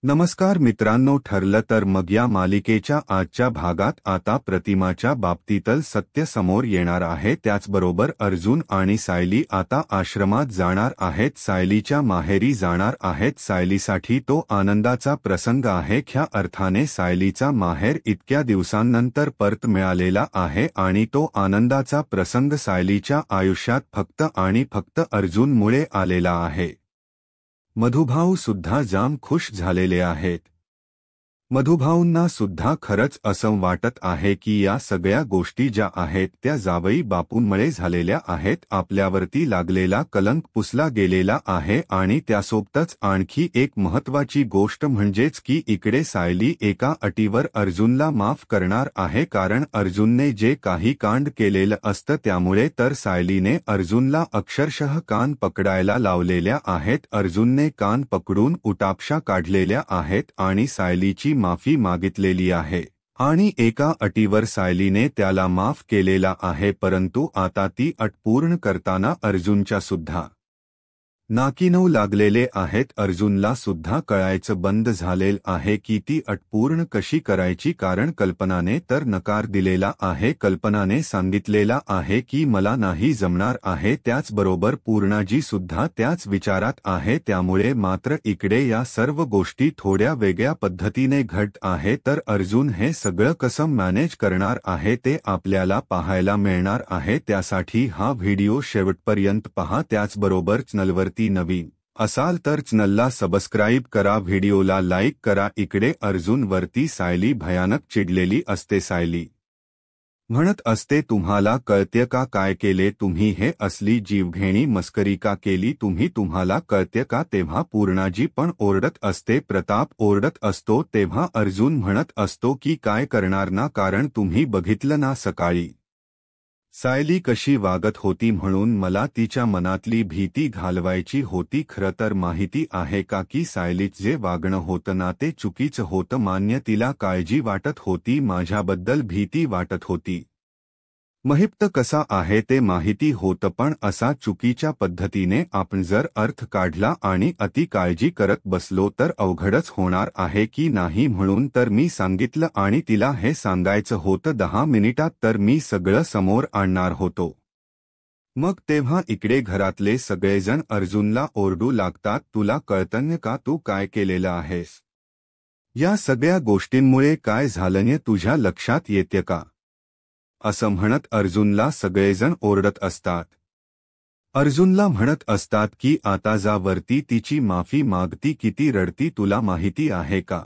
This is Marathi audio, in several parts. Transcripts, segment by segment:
नमस्कार मित्रांनो, ठरलं तर मग या मालिकेच्या आजच्या भागात आता प्रतिमाच्या बाबतीतल सत्य समोर येणार आहे। त्याचबरोबर अर्जुन आणि सायली आता आश्रमात जाणार आहेत, सायलीच्या माहेरी जाणार आहेत। सायलीसाठी तो आनंदाचा प्रसंग आहे। ह्या अर्थाने सायलीचा माहेर इतक्या दिवसांनंतर परत मिळालेला आहे आणि तो आनंदाचा प्रसंग सायलीच्या आयुष्यात फक्त आणि फक्त अर्जुनमुळे आलेला आहे। मधुभाऊ सुद्धा जाम खुश झालेले आहेत। मधुभाऊंना सुद्धा खरंच असं वाटत आहे की या सगळ्या गोष्टी ज्या आहेत त्या जावई बापूंमुळे झालेल्या आहेत। आपल्यावरती लागलेला कलंक पुसला गेलेला आहे आणि त्यासोबतच आणखी एक महत्त्वाची गोष्ट म्हणजेच की इकडे सायली एका अटीवर अर्जुनला माफ करणार आहे, कारण अर्जुनने जे काही कांड केलेलं असतं त्यामुळे तर सायलीने अर्जुनला अक्षरशः कान पकडायला लावलेल्या आहेत। अर्जुनने कान पकडून उटापशा काढलेल्या आहेत आणि सायलीची माफी मागितलेली आहे आणि एका अटीवर सायलीने त्याला माफ केलेला आहे, परंतु आता ती अट पूर्ण करताना अर्जुनच्या सुद्धा नाकीनऊ लागलेले आहेत। अर्जुनला सुद्धा कळायचं बंद झालेलं आहे की ती अट पूर्ण कशी करायची, कारण कल्पनाने तर नकार दिलेला आहे। कल्पनाने सांगितलेला आहे की मला नाही जमणार आहे, त्याचबरोबर पूर्णाजी सुद्धा त्याच विचारात आहे। त्यामुळे मात्र इकडे या सर्व गोष्टी थोड्या वेगळ्या पद्धतीने घडत आहे, तर अर्जुन हे सगळं कसं मॅनेज करणार आहे ते आपल्याला पाहायला मिळणार आहे। त्यासाठी हा व्हिडिओ शेवटपर्यंत पहा। त्याचबरोबर चॅनलवरती नवीन असाल तर चॅनलला सबस्क्राइब करा, व्हिडिओला लाईक करा। इकडे अर्जुनवरती सायली भयानक चिडलेली असते। सायली म्हणत असते, तुम्हाला कळते का काय केले तुम्ही, हे असली जीवघेणी मस्करी का केली तुम्ही, तुम्हाला कळते का। तेव्हा पूर्णाजी पण ओरडत असते, प्रताप ओरडत असतो, तेव्हा अर्जुन म्हणत असतो की काय करणार ना, कारण तुम्ही बघितलं ना सकाळी सायली कशी वागत होती, म्हणून मला तिच्या मनातली भीती घालवायची होती। खरं तर माहिती आहे का की सायलीच जे वागणं होतं ना ते चुकीचं होतं, मान्य तिला काळजी वाटत होती, माझ्याबद्दल भीती वाटत होती, महिप्त कसा आहे ते माहिती होतं, पण असा चुकीच्या पद्धतीने आपण जर अर्थ काढला आणि अति काळजी करत बसलो तर अवघडच होणार आहे की नाही। म्हणून तर मी सांगितलं आणि तिला हे सांगायचं होतं 10 मिनिटात, तर मी सगळं समोर आणणार होतो। मग तेव्हा इकडे घरातले सगळेजण अर्जुनला ओरडू लागतात, तुला कळतं का तू काय केलेलं आहेस, या सगळ्या गोष्टींमुळे काय झालं तुझ्या लक्षात येते का, असं म्हणत अर्जुनला सगळेजण ओरडत असतात। अर्जुनला म्हणत असतात की आता जा वरती तिची माफी मागती, किती रडती तुला माहिती आहे का,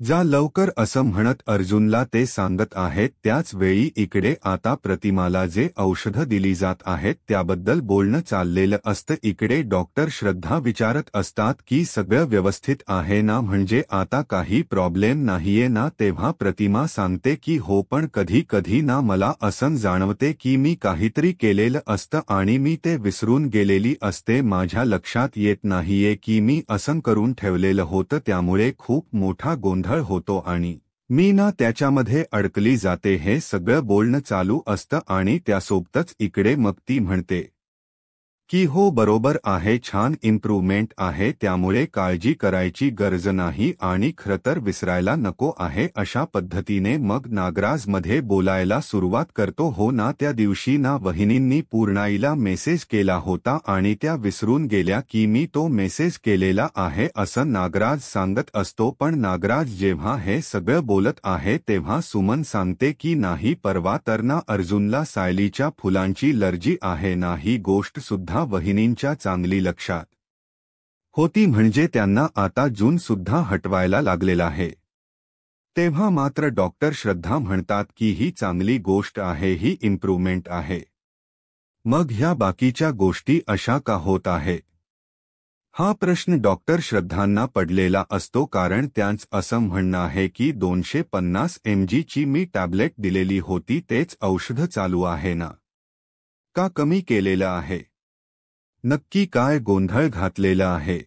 जा लवकर, असं म्हणत अर्जुनला ते सांगत आहेत। त्याच वेळी इकडे आता प्रतिमाला जे औषधं दिली जात आहेत त्याबद्दल बोलणं चाललेलं असतं। इकडे डॉक्टर श्रद्धा विचारत असतात की सगळं व्यवस्थित आहे ना, म्हणजे आता काही प्रॉब्लेम नाहीये ना। तेव्हा प्रतिमा सांगते की हो, पण कधी कधी ना मला असं जाणवते की मी काहीतरी केलेलं असतं आणि मी ते विसरून गेलेली असते, माझ्या लक्षात येत नाहीये की मी असं करून ठेवलेलं होतं, त्यामुळे खूप मोठा गोंधळ होतो आणि मी ना त्याच्यामध्ये अडकली जाते। हे सगळं बोलणं चालू असतं आणि त्यासोबतच इकडे मग ती म्हणते की हो बरोबर आहे, छान इम्प्रूव्हमेंट आहे, त्यामुळे काळजी करायची गरज नाही आणि खरं तर विसरायला नको आहे। अशा पद्धतीने मग नागराजमध्ये बोलायला सुरुवात करतो। हो ना, त्या दिवशी ना वहिनींनी पूर्णाईला मेसेज केला होता आणि त्या विसरून गेल्या की मी तो मेसेज केलेला आहे, असं नागराज सांगत असतो। पण नागराज जेव्हा हे सगळं बोलत आहे तेव्हा सुमन सांगते की नाही, परवा तर ना अर्जुनला सायलीच्या फुलांची लर्जी आहे ना, ही गोष्ट सुद्धा वहिनींच्या चांगली लक्षात होती, म्हणजे त्यांना आता जून सुद्धा हटवायला लागलेला आहे। तेव्हा मात्र डॉक्टर श्रद्धा म्हणतात की ही चांगली गोष्ट आहे, ही इम्प्रूव्हमेंट आहे, मग ह्या बाकीच्या गोष्टी अशा का होत आहेत, हा प्रश्न डॉक्टर श्रद्धांना पडलेला असतो, कारण त्यांचं असं म्हणणं आहे की 250 mg ची मी टॅब्लेट दिलेली होती, तेच औषध चालू आहे ना, का कमी केलेलं आहे, नक्की काय गोंधळ घातलेला आहे,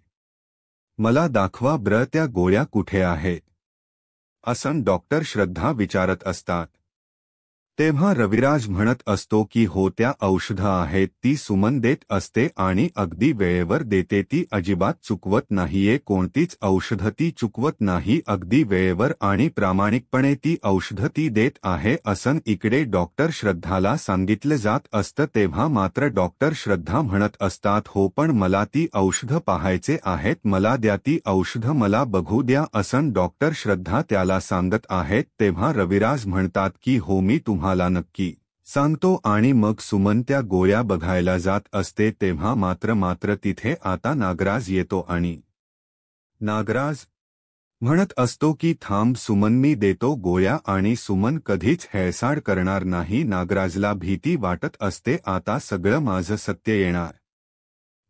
मला दाखवा ब्र त्या गोळ्या कुठे आहेत, असं डॉक्टर श्रद्धा विचारत असतात। तेव्हा रविराज म्हणत असतो की हो, त्या औषधं आहेत ती सुमन देत असते आणि अगदी वेळेवर देते, ती अजिबात चुकवत नाहीये, कोणतीच औषधं ती चुकवत नाही, अगदी वेळेवर आणि प्रामाणिकपणे ती औषधं ती देत आहे असं इकडे डॉक्टर श्रद्धाला सांगितलं जात असतं. तेव्हा मात्र डॉक्टर श्रद्धा म्हणत असतात हो, पण मला ती औषधं पाहायचे आहेत, मला द्या ती औषधं, मला बघू द्या असं डॉक्टर श्रद्धा त्याला सांगत आहेत. तेव्हा रविराज म्हणतात की हो, मी तुम्हाला नक्की सांगतो आणि मग सुमन त्या गोळ्या बघायला जात असते. तेव्हा मात्र तिथे आता नागराज येतो आणि नागराज म्हणत असतो की थांब सुमन, मी देतो गोळ्या आणि सुमन कधीच हेळसाड करणार नाही. नागराजला भीती वाटत असते, आता सगळं माझं सत्य येणार,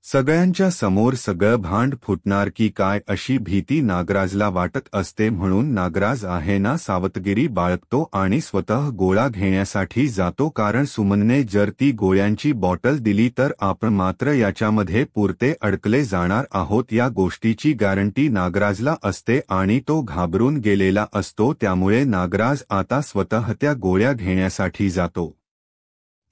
सगळ्यांच्या समोर सगळं भांड फुटणार की काय, अशी भीती नागराजला वाटत असते. म्हणून नागराज आहे ना सावधगिरी बाळगतो आणि स्वतः गोळा घेण्यासाठी जातो, कारण सुमनने जर ती गोळ्यांची बॉटल दिली तर आपण मात्र याच्यामध्ये पुरते अडकले जाणार आहोत, या गोष्टीची गॅरंटी नागराजला असते आणि तो घाबरून गेलेला असतो. त्यामुळे नागराज आता स्वतः त्या गोळ्या घेण्यासाठी जातो.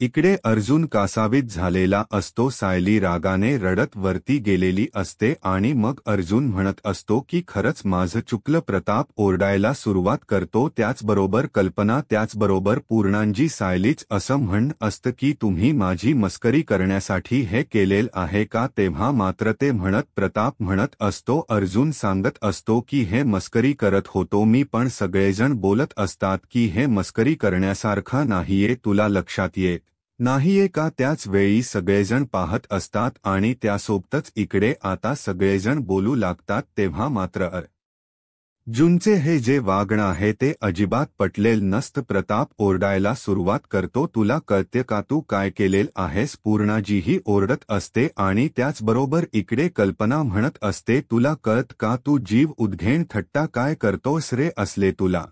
इकडे अर्जुन कासावीत झालेला असतो, सायली रागाने रडत वरती गेलेली असते आणि मग अर्जुन म्हणत असतो की खरंच माझं चुकलं. प्रताप ओरडायला सुरुवात करतो, त्याचबरोबर कल्पना, त्याचबरोबर पूर्णांजी. सायलीच असं म्हणत असतं की तुम्ही माझी मस्करी करण्यासाठी हे केलेलं आहे का. तेव्हा मात्र ते म्हणत प्रताप म्हणत असतो, अर्जुन सांगत असतो की हे मस्करी करत होतो मी, पण सगळेजण बोलत असतात की हे मस्करी करण्यासारखं नाहीये, तुला लक्षात येत नाहीये का. त्याच वेळी सगळेजण पाहत असतात आणि त्यासोबतच इकडे आता सगळेजण बोलू लागतात. तेव्हा मात्र अर्जुनचे हे जे वागणं आहे ते अजिबात पटलेलं नसतं. प्रताप ओरडायला सुरुवात करतो, तुला कळते का तू काय केलेलं आहेस. पूर्णाजीही ओरडत असते आणि त्याचबरोबर इकडे कल्पना म्हणत असते, तुला कळत का, तू जीव उद्घेन थट्टा काय करतोस रे, असले तुला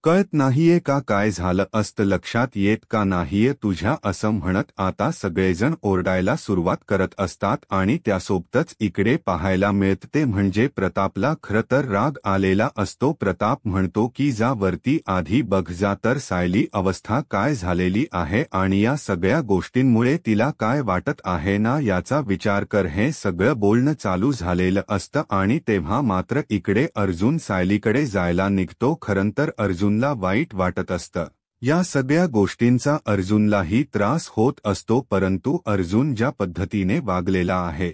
कळत नाहीये का, काय झालं असतं लक्षात येत का नाहीये तुझ्या, असं म्हणत आता सगळेजण ओरडायला सुरुवात करत असतात. आणि त्यासोबतच इकडे पाहायला मिळत ते म्हणजे प्रतापला खरं तर राग आलेला असतो. प्रताप म्हणतो की जा वरती आधी बघ जा तर सायली अवस्था काय झालेली आहे आणि या सगळ्या गोष्टींमुळे तिला काय वाटत आहे ना याचा विचार कर. हे सगळं बोलणं चालू झालेलं असतं आणि तेव्हा मात्र इकडे अर्जुन सायलीकडे जायला निघतो. खरं तर अर्जुनला वाईट वाटत असतं, या सगळ्या गोष्टींचा अर्जुनलाही त्रास होत असतो, परंतु अर्जुन ज्या पद्धतीने वागलेला आहे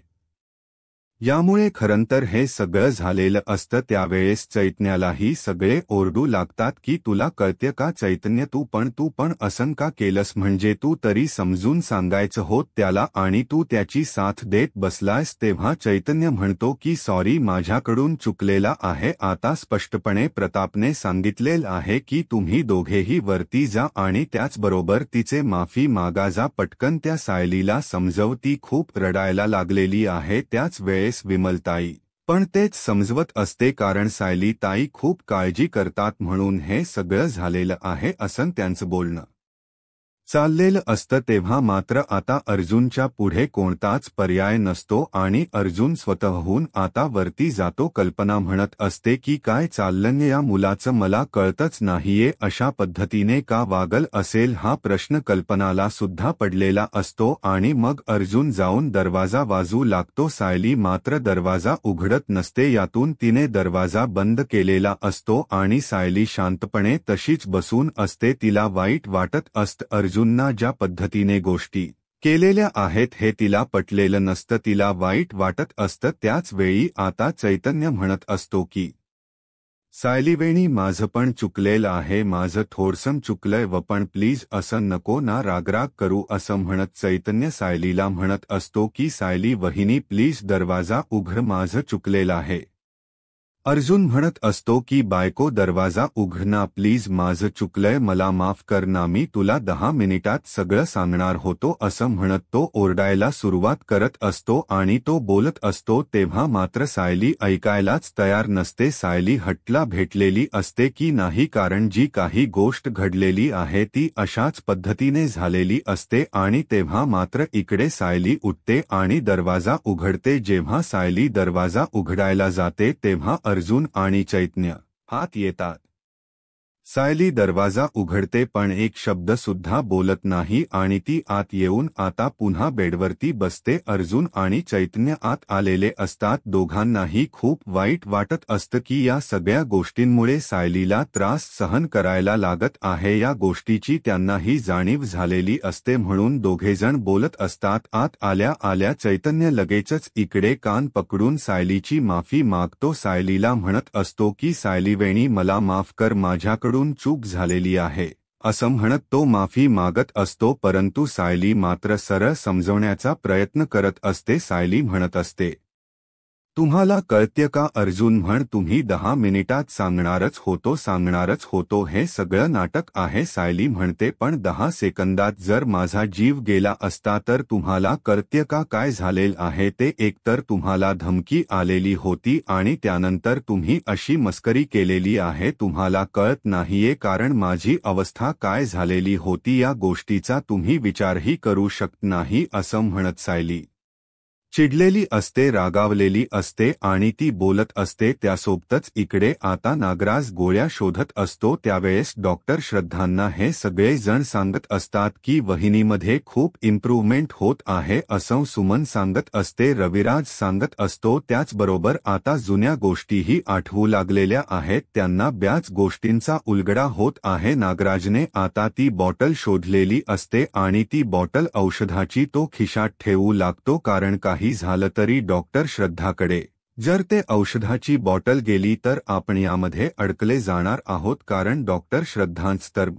यामुळे खरंतर हे सगळं झालेलं असतं. त्यावेळेस चैतन्यालाही सगळे ओरडू लागतात की तुला कळते का चैतन्य, तू पण असं का केलंस, म्हणजे तू तरी समजून सांगायचं होत त्याला आणि तू त्याची साथ देत बसलायस. तेव्हा चैतन्य म्हणतो की सॉरी, माझ्याकडून चुकलेला आहे. आता स्पष्टपणे प्रतापने सांगितलेलं आहे की तुम्ही दोघेही वरती जा आणि त्याचबरोबर तिचे माफी मागा जा. पटकन त्या सायलीला समजव, ती खूप रडायला लागलेली आहे. त्याच वेळेस विमलताई पण तेच समजवत असते, कारण सायली ताई खूप काळजी करतात म्हणून हे सगळं झालेलं आहे असं त्यांचं बोलणं चाललेलं असतं. तेव्हा मात्र आता अर्जुनच्या पुढे कोणताच पर्याय नसतो आणि अर्जुन स्वतःहून आता वरती जातो. कल्पना म्हणत असते की काय चाललंय या मुलाचं, मला कळतच नाहीये, अशा पद्धतीने का वागल असेल हा प्रश्न कल्पनाला सुद्धा पडलेला असतो. आणि मग अर्जुन जाऊन दरवाजा वाजवू लागतो. सायली मात्र दरवाजा उघडत नसते, यातून तिने दरवाजा बंद केलेला असतो आणि सायली शांतपणे तशीच बसून असते. तिला वाईट वाटत असतं. अर्जुनना ज्या पद्धतीने गोष्टी केलेल्या आहेत हे तिला पटलेलं नसतं, तिला वाईट वाटत असतं. त्याच वेळी आता चैतन्य म्हणत असतो की सायलीवेणी माझं पण चुकलेलं आहे, माझं थोडसं चुकलंय व पण प्लीज असं नको ना रागराग करू, असं म्हणत चैतन्य सायलीला म्हणत असतो की सायली वहिनी प्लीज दरवाजा उघड, माझं चुकलेलं आहे. अर्जुन म्हणत असतो की बायको दरवाजा उघड ना प्लीज, माझं चुकलंय, मला माफ कर ना, मी तुला 10 मिनिटात सगळं सांगणार होतो, असं म्हणत तो ओरडायला सुरुवात करत असतो आणि तो बोलत असतो. तेव्हा मात्र सायली ऐकायलाच तयार नसते. सायली हट्टला भेटलेली असते की नाही, कारण जी काही गोष्ट घडलेली आहे ती अशाच पद्धतीने झालेली असते. आणि तेव्हा मात्र इकडे सायली उठते आणि दरवाजा उघडते. जेव्हा सायली दरवाजा उघडायला जाते तेव्हा अर्जुन आणि चैतन्य हात येतात. सायली दरवाजा उघडते पण एक शब्द सुद्धा बोलत नाही आणि ती आत येऊन आता पुन्हा बेडवरती बसते. अर्जुन आणि चैतन्य आत आलेले असतात. दोघांनाही खूप वाईट वाटत असतं की या सगळ्या गोष्टींमुळे सायलीला त्रास सहन करायला लागत आहे. या गोष्टीची त्यांनाही जाणीव झालेली असते म्हणून दोघेजण बोलत असतात. आत आल्या आल्या चैतन्य लगेचच इकडे कान पकडून सायलीची माफी मागतो. सायलीला म्हणत असतो की सायलीवेणी मला माफ कर, माझ्याकडून चूक झालेली आहे असं म्हणत तो माफी मागत असतो. परंतु सायली मात्र सरळ समजवण्याचा प्रयत्न करत असते. सायली म्हणत असते, तुम्हाला कळते का अर्जुन म्हण, तुम्ही 10 मिनिटात सांगणारच होतो हे सगळं नाटक आहे. सायली म्हणते पण 10 सेकंदात जर माझा जीव गेला असता तर तुम्हाला कळते का काय झालेलं आहे ते. एकतर तुम्हाला धमकी आलेली होती आणि त्यानंतर तुम्ही अशी मस्करी केलेली आहे. तुम्हाला कळत नाहीये कारण माझी अवस्था काय झालेली होती या गोष्टीचा तुम्ही विचारही करू शकत नाही असं म्हणत सायली चिडलेली असते, रागावलेली असते आणि ती बोलत असते. त्यासोबतच इकडे आता नागराज गोळ्या शोधत असतो. त्यावेळेस डॉक्टर श्रद्धांना हे सगळे जण सांगत असतात की वहिनीमध्ये खूप इम्प्रूव्हमेंट होत आहे असं सुमन सांगत असते, रविराज सांगत असतो. त्याचबरोबर आता जुन्या गोष्टीही आठवू लागलेल्या आहेत. त्यांना बऱ्याच गोष्टींचा उलगडा होत आहे. नागराजने आता ती बॉटल शोधलेली असते आणि ती बॉटल औषधाची तो खिशात ठेवू लागतो कारण काही झालं तरी डॉक्टर श्रद्धाकडे जर ते औषधाची बॉटल गेली तर आपण यामध्ये अडकले जाणार आहोत कारण डॉक्टर श्रद्धांचं तर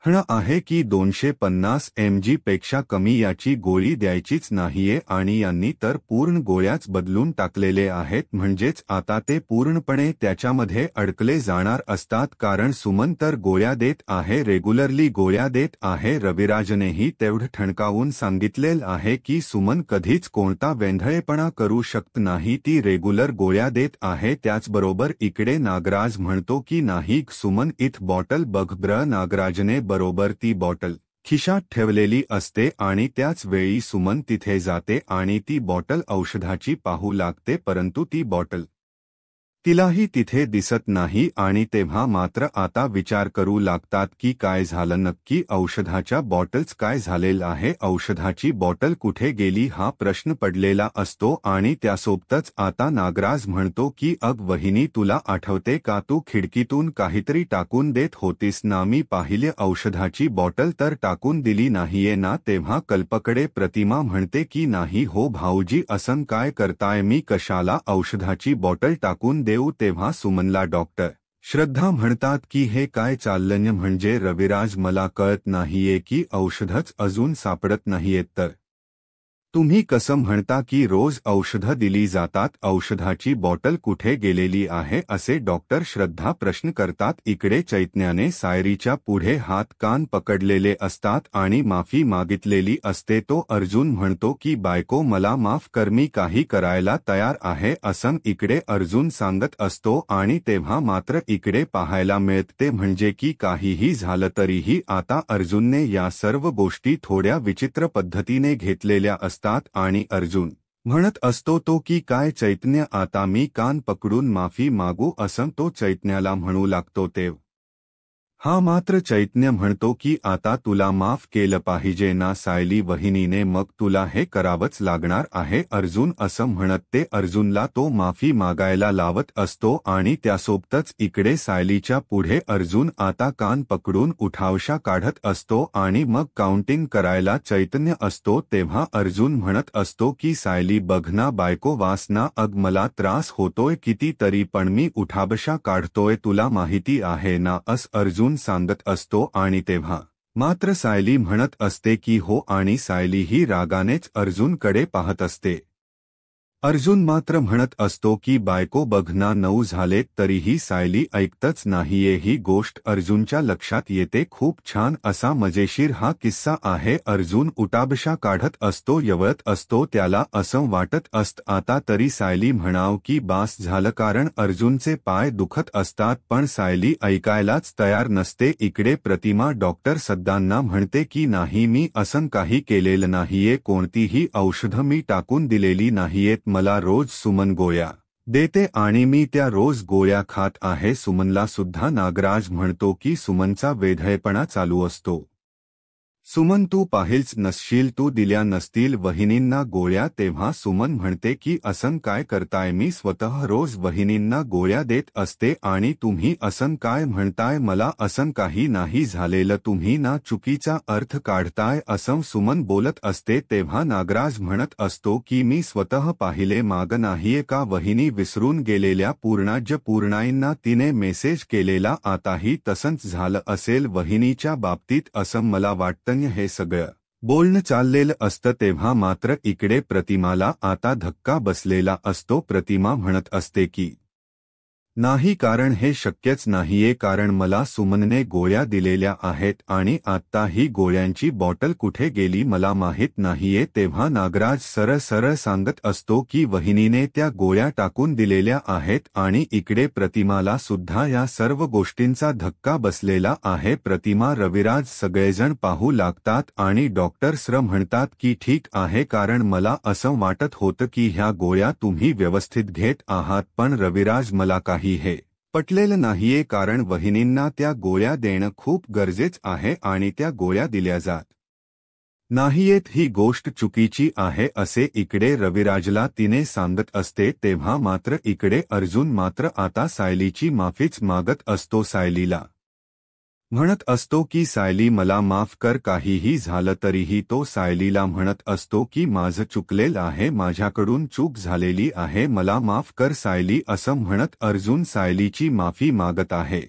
म्हणणं आहे की 250 mg पेक्षा कमी याची गोळी द्यायचीच नाहीये आणि यांनी तर पूर्ण गोळ्याच बदलून टाकलेले आहेत. म्हणजेच आता ते पूर्णपणे त्याच्यामध्ये अडकले जाणार असतात कारण सुमन तर गोळ्या देत आहे, रेग्युलरली गोळ्या देत आहे. रविराजनेही तेवढं ठणकावून सांगितलेलं आहे की सुमन कधीच कोणता वेंधळेपणा करू शकत नाही, ती रेग्युलर गोळ्या देत आहे. त्याचबरोबर इकडे नागराज म्हणतो की नाही सुमन इथ बॉटल बघ ब्र. नागराजने बरोबर ती बॉटल खिशात ठेवलेली असते आणि त्याच वेळी सुमन तिथे जाते आणि ती बॉटल औषधाची पाहू लागते परंतु ती बॉटल तिलाही तिथे दिसत नाही आणि तेव्हा मात्र आता विचार करू लागतात की काय झालं नक्की, औषधाच्या बॉटल्स काय झालेलं आहे, औषधाची बॉटल कुठे गेली हा प्रश्न पडलेला असतो. आणि त्यासोबतच आता नागराज म्हणतो की अग वहिनी तुला आठवते का तू खिडकीतून काहीतरी टाकून देत होतीस ना, मी पाहिले औषधाची बॉटल तर टाकून दिली नाहीये ना. तेव्हा कल्पकडे प्रतिमा म्हणते की नाही हो भाऊजी असं काय करताय, मी कशाला औषधाची बॉटल टाकून देऊ. तेव्हा सुमनला डॉक्टर श्रद्धा म्हणतात की हे काय चाललंय, म्हणजे रविराज मला कळत नाहीये की औषधच अजून सापडत नाहीयेत तर तुम्ही कसं म्हणता की रोज औषधं दिली जातात, औषधाची बॉटल कुठे गेलेली आहे असे डॉक्टर श्रद्धा प्रश्न करतात. इकडे चैतन्याने सायरीच्या पुढे हात कान पकडलेले असतात आणि माफी मागितलेली असते. तो अर्जुन म्हणतो की बायको मला माफ कर, मी काही करायला तयार आहे असं इकडे अर्जुन सांगत असतो. आणि तेव्हा मात्र इकडे पाहायला मिळते म्हणजे की काहीही झालं तरीही आता अर्जुनने या सर्व गोष्टी थोड्या विचित्र पद्धतीने घेतलेल्या असतात आणि अर्जुन म्हणत असतो तो की काय चैतन्य आता मी कान पकडून माफी मागू असं तो चैतन्याला म्हणू लागतो. हा मात्र चैतन्य म्हणतो की आता तुला माफ केलं पाहिजे ना सायली वहिनीने, मग तुला हे करावंच लागणार आहे अर्जुन असं म्हणत ते अर्जुनला तो माफी मागायला लावत असतो. आणि त्यासोबतच इकडे सायलीच्या पुढे अर्जुन आता कान पकडून उठावशा काढत असतो आणि मग काउंटिंग करायला चैतन्य असतो. तेव्हा अर्जुन म्हणत असतो की सायली बघ ना बायको वास ना, अग मला त्रास होतोय किती तरी पण मी उठाबशा काढतोय, तुला माहिती आहे ना अस अर्जुन सांगत असतो. आणि तेव्हा मात्र सायली म्हणत असते की हो आणि सायली ही रागानेच अर्जुनकडे पाहत असते. अर्जुन मात्र म्हणत असतो की बायको बघ ना 9 झालेत तरीही सायली ऐकतच नाहीये. ही गोष्ट अर्जुनच्या लक्षात येते. खूप छान असा मजेशीर हा किस्सा आहे. अर्जुन उठाबशा काढत असतो, यवळत असतो, त्याला असं वाटत असतं आता तरी सायली म्हणाव की बास झालं कारण अर्जुनचे पाय दुखत असतात पण सायली ऐकायलाच तयार नसते. इकडे प्रतिमा डॉक्टर सद्दांना म्हणते की नाही मी असं काही केलेलं नाहीये, कोणतीही औषधं मी टाकून दिलेली नाहीयेत, मला रोज सुमन गोळ्या देते आणि मी त्या रोज गोळ्या खात आहे. सुमनला सुद्धा नागराज म्हणतो की सुमनचा वेधळेपणा चालू असतो. सुमन तू पाहिलच नसशील, तू दिल्या नसतील वहिनींना गोळ्या. तेव्हा सुमन म्हणते की असं काय करताय, मी स्वतः रोज वहिनींना गोळ्या देत असते आणि तुम्ही असं काय म्हणताय, मला असं काही नाही झालेलं, तुम्ही ना चुकीचा अर्थ काढताय असं सुमन बोलत असते. तेव्हा नागराज म्हणत असतो की मी स्वतः पाहिले माग नाहीये का, वहिनी विसरून गेलेल्या पूर्णाईंना तिने मेसेज केलेला, आताही तसंच झालं असेल वहिनीच्या बाबतीत असं मला वाटतं. हे सगळं बोलणं चाललेलं असतं तेव्हा मात्र इकडे प्रतिमाला आता धक्का बसलेला असतो. प्रतिमा म्हणत असते की नाही, कारण हे शक्यच नाहीये, कारण मला सुमनने गोळ्या दिलेल्या आहेत आणि आत्ता ही गोळ्यांची बॉटल कुठे गेली मला माहित नाहीये. तेव्हा नागराज सरळ सरळ सांगत असतो की वहिनीने त्या गोळ्या टाकून दिलेल्या आहेत आणि इकडे प्रतिमाला सुद्धा या सर्व गोष्टींचा धक्का बसलेला आहे. प्रतिमा, रविराज सगळेजण पाहू लागतात आणि डॉक्टर सर म्हणतात की ठीक आहे, कारण मला असं वाटत होतं की ह्या गोळ्या तुम्ही व्यवस्थित घेत आहात, पण रविराज मला हे पटलेलं नाहीये, कारण वहिनींना त्या गोळ्या देणं खूप गरजेचं आहे आणि त्या गोळ्या दिल्या जात नाहीयेत, ही गोष्ट चुकीची आहे असे इकडे रविराजला तिने सांगत असते. तेव्हा मात्र इकडे अर्जुन मात्र आता सायलीची माफीच मागत असतो. सायलीला म्हणत असतो की सायली मला माफ कर, काहीही झालं तरीही तो सायलीला म्हणत असतो की माझं चुकलेलं आहे, माझ्याकडून चूक झालेली आहे, मला माफ कर सायली असं म्हणत अर्जुन सायलीची माफी मागत आहे.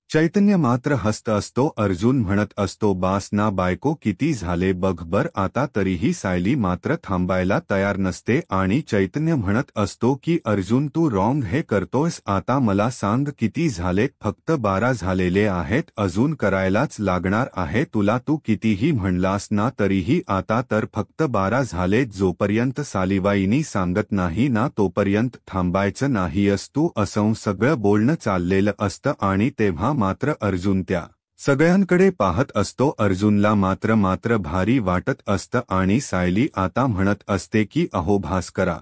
चैतन्य मात्र हसत असतो. अर्जुन म्हणत असतो बास ना बायको, किती झाले बघ बर आता, तरीही सायली मात्र थांबायला तयार नसते आणि चैतन्य म्हणत असतो की अर्जुन तू रॉंग हे करतोयस, आता मला सांग किती झाले, फक्त 12 झालेले आहेत, अजून करायलाच लागणार आहे तुला, तू कितीही म्हणलास ना तरीही आता तर फक्त 12 झालेत, जोपर्यंत सालीबाईंनी सांगत नाही ना तोपर्यंत थांबायचं नाहीयस तू, असं सगळं बोलणं चाललेलं असतं आणि तेव्हा मात्र अर्जुन त्या सगळ्यांकडे पाहत असतो. अर्जुनला मात्र भारी वाटत असतं आणि सायली आता म्हणत असते की अहो भास्करा,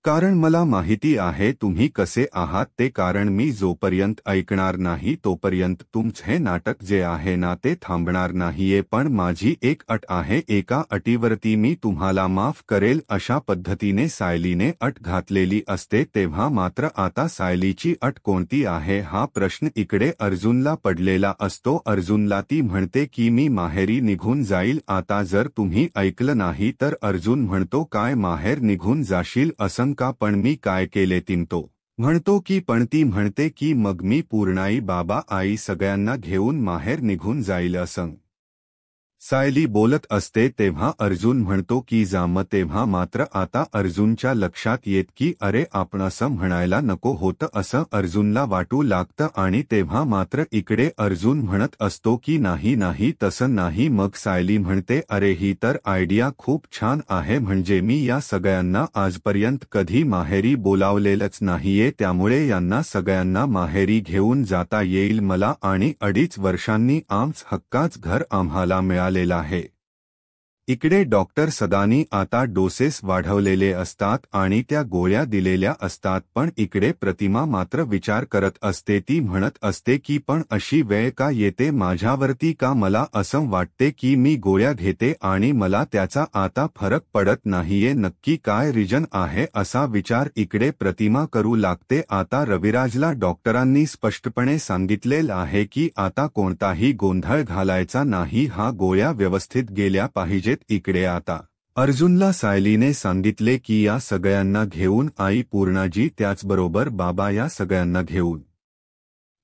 कारण मला माहिती आहे तुम्ही कसे आहात ते, कारण मी जोपर्यंत ऐकणार नाही तोपर्यंत तुमचं हे नाटक जे आहे ना ते थांबणार नाहीये, पण माझी एक अट आहे, एका अटीवरती मी तुम्हाला माफ करेल, अशा पद्धतीने सायलीने अट घातलेली असते. तेव्हा मात्र आता सायलीची अट कोणती आहे हा प्रश्न इकडे अर्जुनला पडलेला असतो. अर्जुनला ती म्हणते की मी माहेरी निघून जाईल, आता जर तुम्ही ऐकलं नाही तर अर्जुन म्हणतो काय माहेर निघून जाशील असं का, पण मी काय केले तीन, तो म्हणतो की पण ती म्हणते की मग मी पूर्णाई बाबा आई सगळ्यांना घेऊन माहेर निघून जाईल असं सायली बोलत असते. तेव्हा अर्जुन म्हणतो की जाम. तेव्हा मात्र आता अर्जुनच्या लक्षात येत की अरे आपण असं म्हणायला नको होतं, असं अर्जुनला वाटू लागतं आणि तेव्हा मात्र इकडे अर्जुन म्हणत असतो की नाही तसं नाही. मग सायली म्हणते अरे ही तर आयडिया खूप छान आहे, म्हणजे मी या सगळ्यांना आजपर्यंत कधी माहेरी बोलावलेलंच नाहीये, त्यामुळे यांना सगळ्यांना माहेरी घेऊन जाता येईल मला आणि 2.5 वर्षांनी आमचं हक्काच घर आम्हाला मिळालेलं आहे. इकडे डॉक्टर सदानी आता डोसेस वाढवलेले असतात आणि त्या गोळ्या दिलेल्या असतात, पण इकडे प्रतिमा मात्र विचार करत असते. ती म्हणत असते की पण अशी वेळ का येते माझ्यावरती, का मला असं वाटते की मी गोळ्या घेते आणि मला त्याचा आता फरक पडत नाहीये, नक्की काय रिजन आहे असा विचार इकडे प्रतिमा करू लागते. आता रविराजला डॉक्टरांनी स्पष्टपणे सांगितलेलं आहे की आता कोणताही गोंधळ घालायचा नाही, हा गोळ्या व्यवस्थित गेल्या पाहिजेत. इकडे आता अर्जुनला सायलीने सांगितले की या सगळ्यांना घेऊन आई पूर्णाजी त्याचबरोबर बाबा या सगळ्यांना घेऊन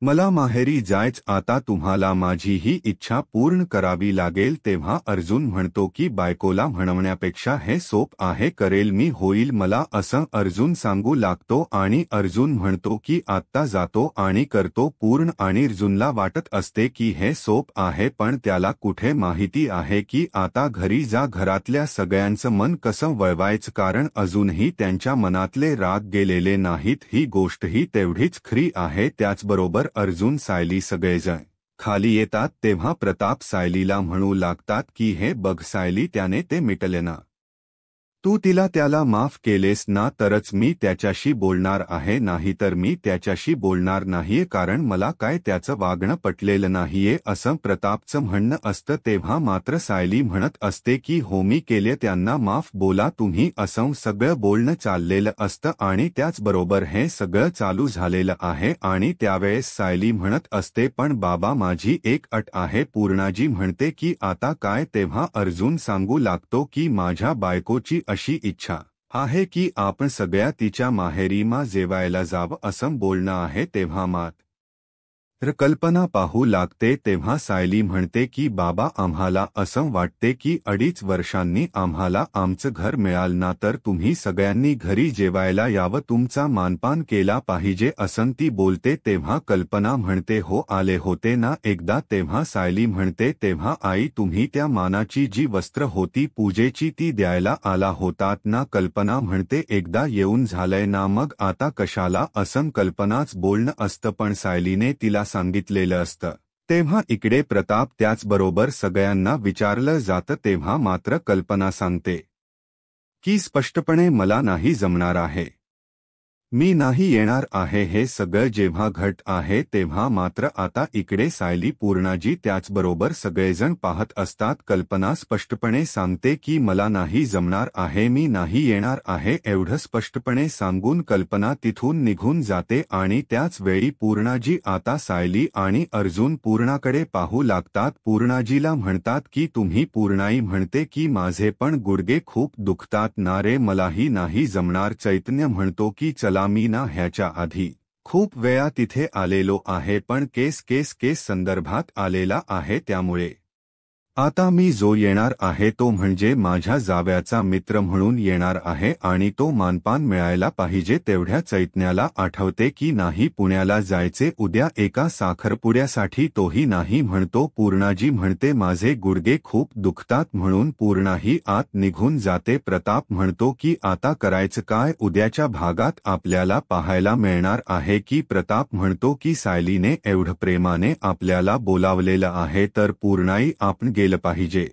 मला माहेरी जायच, आता तुम्हाला माझी ही इच्छा पूर्ण करावी लागेल. तेव्हा अर्जुन म्हणतो की बायकोला म्हणवण्यापेक्षा हे सोप आहे, करेल मी, होईल मला, असं अर्जुन सांगू लागतो आणि अर्जुन म्हणतो की आत्ता जातो आणि करतो पूर्ण. आणि अर्जुनला वाटत असते की हे सोप आहे, पण त्याला कुठे माहिती आहे की आता घरी जा घरातल्या सगळ्यांचं मन कसं वळवायचं, कारण अजूनही त्यांच्या मनातले राग गेलेले नाहीत, ही गोष्टही तेवढीच खरी आहे. त्याचबरोबर अर्जुन सायली सगळेजण खाली येतात तेव्हा प्रताप सायलीला म्हणू लागतात की हे बघ सायली, त्याने ते मिटले ना, तू त्याला माफ केलेस ना तरच मी त्याच्याशी बोलणार आहे, नाहीतर मी त्याच्याशी बोलणार नाहीये, कारण मला काय त्याचं वागणं पटलेलं नाहीये असं प्रतापचं म्हणणं असतं. तेव्हा मात्र सायली म्हणत असते की हो मी केले, त्यांना माफ बोला तुम्ही, असं सगळं बोलणं चाललेलं असतं आणि त्याचबरोबर हे सगळं चालू झालेलं आहे. आणि त्यावेळेस सायली म्हणत असते पण बाबा माझी एक अट आहे. पूर्णाजी म्हणते की आता काय? तेव्हा अर्जुन सांगू लागतो की माझ्या बायकोची अशी इच्छा आहे की आपण सगळ्या तिच्या माहेरी जेवायला जावं असं बोलणं आहे. तेव्हा कल्पना पाहू लागते. तेव्हा सायली म्हणते की बाबा आम्हाला असं वाटते की 2.5 वर्षांनी आम्हाला आमचं घर मिळालं ना तर तुम्ही सगळ्यांनी घरी जेवायला यावं, तुमचा मानपान केला पाहिजे असं ती बोलते. तेव्हा कल्पना म्हणते हो आले होते ना एकदा. तेव्हा सायली म्हणते तेव्हा आई तुम्ही त्या मानाची जी वस्त्र होती पूजेची ती द्यायला आला होतात ना. कल्पना म्हणते एकदा येऊन झालंय ना मग आता कशाला असं कल्पनाच बोलणं असतं, पण सायलीने तिला सांगितलेलं असतं. तेव्हा इकडे प्रताप त्याचबरोबर सगळ्यांना विचारलं जातं. तेव्हा मात्र कल्पना सांगते की स्पष्टपणे मला नाही जमणार आहे, मी नाही येणार आहे. हे सगळं जेव्हा घट आहे तेव्हा मात्र आता इकडे सायली, पूर्णाजी त्याचबरोबर सगळेजण पाहत असतात. कल्पना स्पष्टपणे सांगते की मला नाही जमणार आहे, मी नाही येणार आहे. एवढं स्पष्टपणे सांगून कल्पना तिथून निघून जाते. आणि त्याच वेळी पूर्णाजी आता सायली आणि अर्जुन पूर्णाकडे पाहू लागतात. पूर्णाजीला म्हणतात की तुम्ही? पूर्णाई म्हणते की माझे पण गुडघे खूप दुखतात ना रे, मलाही नाही जमणार. चैतन्य म्हणतो की चला मी ना ह्याच्या आधी खूप वेळा तिथे आलेलो आहे, पण केस संदर्भात आलेला आहे, त्यामुळे आता मी जो येणार आहे तो म्हणजे माझ्या जावयाचा मित्र म्हणून येणार आहे आणि तो मानपान मिळायला पाहिजे. तेवढ्या चैतन्याला आठवते की नाही पुण्याला जायचे उद्या एका साखरपुड्यासाठी, तोही नाही म्हणतो. पूर्णाजी म्हणते माझे गुडघे खूप दुखतात म्हणून पूर्णाही आत निघून जाते. प्रताप म्हणतो की आता करायचं काय? उद्याच्या भागात आपल्याला पाहायला मिळणार आहे की प्रताप म्हणतो की सायलीने एवढं प्रेमाने आपल्याला बोलावलेलं आहे तर पूर्णाई आपण गेलं पाहिजे.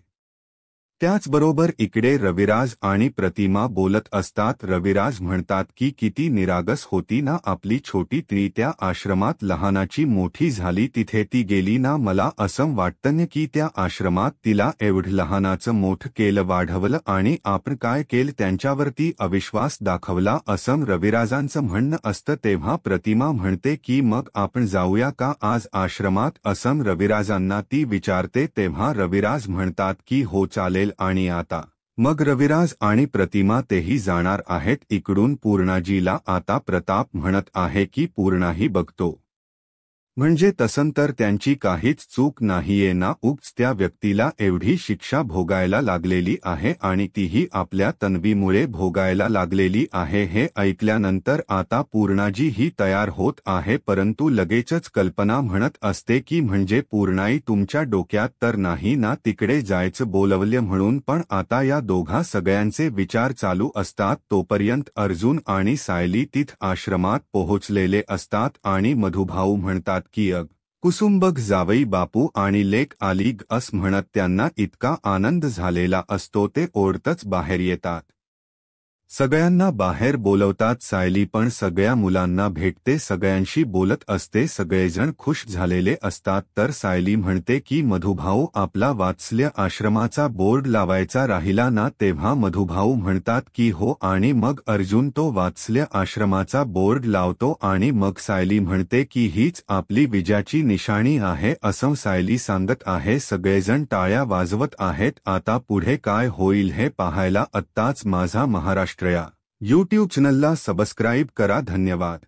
त्याचबरोबर इकडे रविराज आणि प्रतिमा बोलत असतात. रविराज म्हणतात की किती निरागस होती ना आपली छोटी ती, त्या आश्रमात लहानाची मोठी झाली, तिथे ती गेली ना. मला असं वाटतं की त्या आश्रमात तिला एवढं लहानाचं मोठं केलं, वाढवलं आणि आपण काय केलं त्यांच्यावरती अविश्वास दाखवला असं रविराजांचं म्हणणं असतं. तेव्हा प्रतिमा म्हणते की मग आपण जाऊया का आज आश्रमात असं रविराजांना ती विचारते. तेव्हा रविराज म्हणतात की हो चालेल. आणि आता मग रविराज आणि प्रतिमा तेही जाणार आहेत. इकडून पूर्णाजीला आता प्रताप म्हणत आहे की पूर्णाही बघतो म्हणजे तसं तर त्यांची काहीच चूक नाहीये ना, उगाच त्या व्यक्तीला एवढी शिक्षा भोगायला लागलेली आहे आणि तीही आपल्या तन्वीमुळे भोगायला लागलेली आहे. हे ऐकल्यानंतर आता पूर्णाजी ही तयार होत आहे, परंतु लगेचच कल्पना म्हणत असते की म्हणजे पूर्णाई तुमच्या डोक्यात तर नाही ना तिकडे जायचं बोलवलं म्हणून. पण आता या दोघा सगळ्यांचे विचार चालू असतात. तोपर्यंत अर्जुन आणि सायली तिथं आश्रमात पोहोचलेले असतात आणि मधुभाऊ म्हणतात की कुसुंबग जावई बापू आणि लेक आली असं म्हणत त्यांना इतका आनंद झालेला असतो ते ओढतच बाहेर येतात. सगळ्यांना बाहेर बोलवतात. सायली पण सगळ्या मुलांना भेटते, सगळ्यांशी बोलत असते, सगळेजण खुश झालेले असतात. तर सायली म्हणते की मधुभाऊ आपला वात्सल्य आश्रमाचा बोर्ड लावायचा राहिला ना. तेव्हा मधुभाऊ म्हणतात की हो, आणि मग अर्जुन तो वात्सल्य आश्रमाचा बोर्ड लावतो आणि मग सायली म्हणते की हीच आपली विजयाची निशाणी आहे असं सायली सांगत आहे. सगळेजण टाळ्या वाजवत आहेत. आता पुढे काय होईल हे पाहायला आत्ताच माझा महाराष्ट्र या यूट्यूब चॅनलला सबस्क्राईब करा. धन्यवाद.